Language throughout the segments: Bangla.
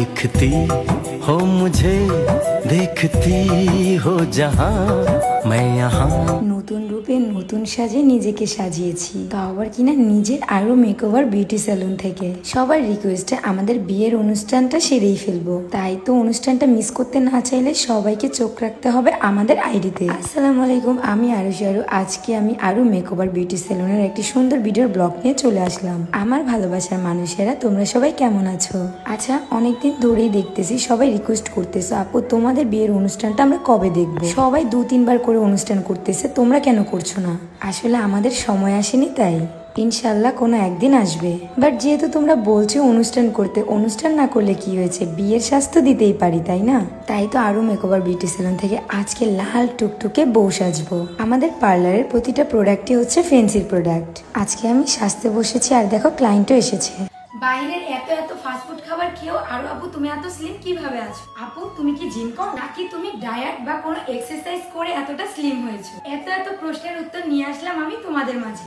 देखती हो मुझे, देखती हो जहां मैं यहाँ। নতুন রূপে নতুন সাজে নিজেকে সাজিয়েছি, তাও আবার কিনা নিজের আরো মেকওভার বিউটি সেলুন থেকে। সবার রিকোয়েস্টে আমাদের বিয়ের অনুষ্ঠানটা সেরেই ফেলবো, তাই তো অনুষ্ঠানটা মিস করতে না চাইলে সবাইকে চোখ রাখতে হবে আমাদের আইডিতে। আসসালামু আলাইকুম, আমি আরুষি আরু। আজকে আমি আরো মেকওভার বিউটি সেলুনের একটি সুন্দর ভিডিওর ব্লগ নিয়ে চলে আসলাম। আমার ভালোবাসার মানুষেরা, তোমরা সবাই কেমন আছো? আচ্ছা, অনেকদিন ধরেই দেখতেছি সবাই রিকোয়েস্ট করতেছো, আপু তোমাদের বিয়ের অনুষ্ঠানটা আমরা কবে দেখবো? সবাই 2-3 বার করে অনুষ্ঠান করতেছে, তোমরা কেন করছো না? আসলে আমাদের সময় আসেনি, তাই ইনশাল্লাহ কোনো একদিন আসবে। বাট যেহেতু তোমরা বলছো অনুষ্ঠান করতে, অনুষ্ঠান না করলে কি হয়েছে, বিয়ের স্বাস্থ্য দিতেই পারি, তাই না? তাই তো আরো মেকওভার বিউটি সেলুন থেকে আজকে লাল টুকটুকে বউ সাজবো। আমাদের পার্লারের প্রতিটা প্রোডাক্টই হচ্ছে ফ্যান্সির প্রোডাক্ট। আজকে আমি সাজতে বসেছি, আর দেখো ক্লায়েন্টও এসেছে। বাইরের এত এত ফাস্টফুড খাবার খেয়েও আরো আপু তুমি এত স্লিম কিভাবে আছো? আপু তুমি কি জিম করো নাকি তুমি ডায়েট বা কোনো এক্সারসাইজ করে এতটা স্লিম হয়েছো? এত এত প্রশ্নের উত্তর নিয়ে আসলাম আমি তোমাদের মাঝে।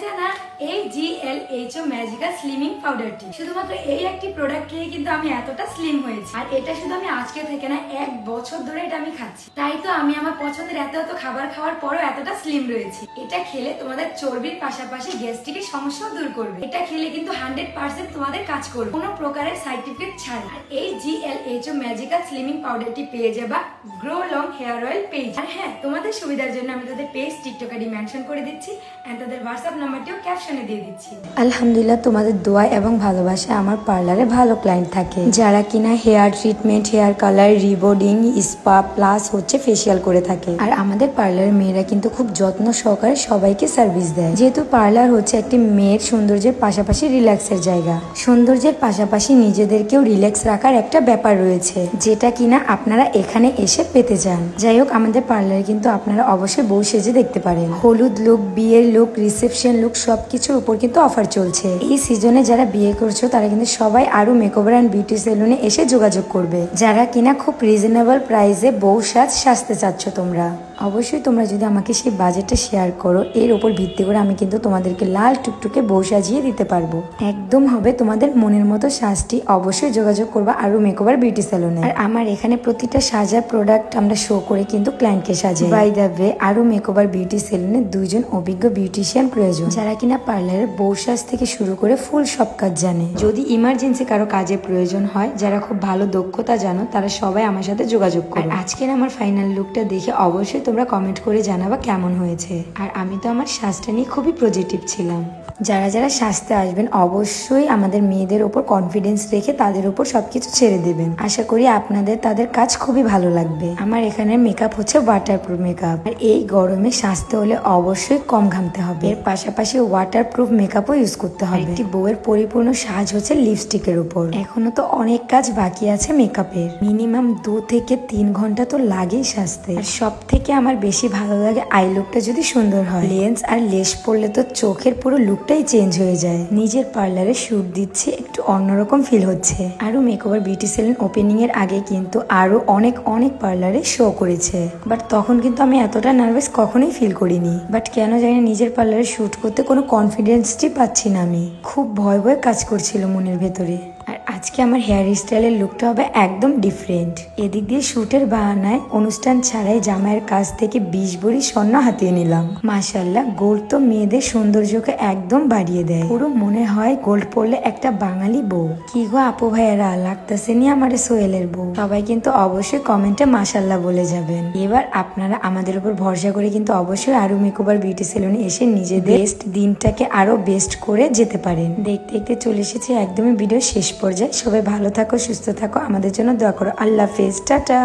জানা এই GLHO ম্যাজিকা স্লিমিং পাউডারটি শুধুমাত্র এই একটি প্রোডাক্ট খেয়ে কিন্তু আমি এতটা স্লিম হয়েছি। আর এটা শুধু আমি আজকে থেকে না, 1 বছর ধরে এটা আমি খাচ্ছি। তাই তো আমি আমার পছন্দের এত এত খাবার খাওয়ার পরও এতটা স্লিম রয়েছি। এটা খেলে তোমাদের চর্বির পাশাপাশি গ্যাস্ট্রিকের সমস্যাও দূর করবে। এটা খেলে কিন্তু 100% তোমাদের কাজ করবে, কোনো প্রকারের সাইড ইফেক্ট ছাড়া। আর এই GLHO ম্যাজিকা স্লিমিং পাউডারটি পেয়ে যাবা grow long hair oil page. আর হ্যাঁ, তোমাদের সুবিধার জন্য আমি তাদের পেজ টিকটক আইডি মেনশন করে দিচ্ছি, এন্ড তাদের হোয়াটসঅ্যাপ নাম্বারটিও ক্যাপশনে দিয়ে দিচ্ছি। আলহামদুলিল্লাহ, তোমাদের দোয়া এবং ভালোবাসা আমার পার্লারে ভালো ক্লায়েন্ট থাকে, যারা কিনা hair treatment, hair colour, rebonding, spa plus হচ্ছে ফেসিয়াল করে থাকে। আর আমাদের পার্লারের মেয়েরা কিন্তু খুব যত্ন সহকারে সবাইকে সার্ভিস দেয়। যেহেতু পার্লার হচ্ছে একটি মেয়ের সৌন্দর্যের পাশাপাশি রিল্যাক্সের জায়গা, সৌন্দর্যের পাশাপাশি নিজেদেরকেও রিল্যাক্স রাখার একটা ব্যাপার রয়েছে, যেটা কিনা আপনারা এখানে এসে পেতে চান। যাই হোক, আমাদের পার্লারে কিন্তু আপনারা অবশ্যই বউ সেজে দেখতে পারেন। হলুদ লুক, বিয়ের লুক, রিসেপশন লুক সবকিছুর উপর কিন্তু অফার চলছে। এই সিজনে যারা বিয়ে করছো তারা কিন্তু সবাই আরো মেকওভার এন্ড বিউটি সেলুনে এসে যোগাযোগ করবে, যারা কিনা খুব রিজনেবল প্রাইসে বউ সাজতে চাচ্ছ। তোমরা অবশ্যই তোমরা যদি আমাকে সেই বাজেটটা শেয়ার করো, এর উপর ভিত্তি করে আমি কিন্তু তোমাদেরকে লাল টুকটুকে বউ সাজিয়ে দিতে পারবো। একদম হবে তোমাদের মনের মতো সাজটি। অবশ্যই যোগাযোগ করবা আরো মেকওভার বিউটি সেলুনে। আর আমার এখানে প্রতিটা সাজার প্রোডাক্ট আমরা শো করে কিন্তু ক্লায়েন্টকে সাজাই। বাই দ্য ওয়ে, আরো মেকওভার বিউটি সেলুনে 2 জন অভিজ্ঞ বিউটিশিয়ান প্রয়োজন, যারা কিনা পার্লারের বউ সাজ থেকে শুরু করে ফুল সব কাজ জানে। যদি ইমার্জেন্সি কারো কাজে প্রয়োজন হয়, যারা খুব ভালো দক্ষতা জানো, তারা সবাই আমার সাথে যোগাযোগ করো। আজকের আমার ফাইনাল লুকটা দেখে অবশ্যই তোমরা কমেন্ট করে জানাবা কেমন হয়েছে। আর আমি তো আমার সাজটা নিয়ে খুবই পজিটিভ ছিলাম। যারা যারা সাজতে আসবেন অবশ্যই আমাদের মেয়েদের ওপর কনফিডেন্স রেখে তাদের উপর সবকিছু ছেড়ে দেবেন। আশা করি আপনাদের তাদের কাজ খুবই ভালো লাগবে। আমার এখানে মেকআপ হচ্ছে ওয়াটারপ্রুফ মেকআপ। আর এই গরমে সাজতে হলে অবশ্যই কম ঘামতে হবে, এর পাশাপাশি ওয়াটারপ্রুফ মেকআপও ইউজ করতে হবে। একটি বউয়ের পরিপূর্ণ সাজ হচ্ছে লিপস্টিকের উপর। এখনো তো অনেক কাজ বাকি আছে মেকআপের, মিনিমাম 2 থেকে 3 ঘন্টা তো লাগেই সাজতে। আর সব থেকে আমার বেশি ভালো লাগে আই লুকটা যদি সুন্দর হয়। লেন্স আর লেশ পরলে তো চোখের পুরো লুকটাই চেঞ্জ হয়ে যায়। নিজের পার্লারে শুট দিচ্ছে, একটু অন্যরকম ফিল হচ্ছে। আরো মেকওভার বিউটি সেলুন ওপেনিং এর আগে কিন্তু আরো অনেক পার্লারে শো করেছে, বাট তখন কিন্তু আমি এতটা নার্ভাস কখনোই ফিল করিনি। বাট কেন জানি না, নিজের পার্লারে শুট করতে কোনো কনফিডেন্সই পাচ্ছি না। আমি খুব ভয় কাজ করছিল মনের ভেতরে। আর আজকে আমার হেয়ার স্টাইলের লুকটা হবে একদম ডিফারেন্ট। এদিক দিয়ে শুটের বাহানায় অনুষ্ঠান ছাড়াই জামাইয়ের কাছ থেকে 20 ভরি স্বর্ণ হাতিয়ে নিলাম। মাশাআল্লাহ, গোল্ড তো মেয়েদের সৌন্দর্যকে একদম বাড়িয়ে দেয়। পুরো মনে হয় গোল্ড পরলে একটা বাঙালি বউ। কি গো আপু ভাইয়েরা, লাগতেছে নি আমার সোহেলের বউ? সবাই কিন্তু অবশ্যই কমেন্টে মাশাআল্লাহ বলে যাবেন। এবার আপনারা আমাদের উপর ভরসা করে কিন্তু অবশ্যই আরো মেকওভার বিউটি সেলুনে এসে নিজেদের বেস্ট দিনটাকে আরো বেস্ট করে যেতে পারেন। দেখতে দেখতে চলে এসেছে একদমই ভিডিও শেষ পর্যায়ে। সবাই ভালো থাকো, সুস্থ থাকো, আমাদের জন্য দোয়া করো। আল্লাহ হাফেজ, টাটা।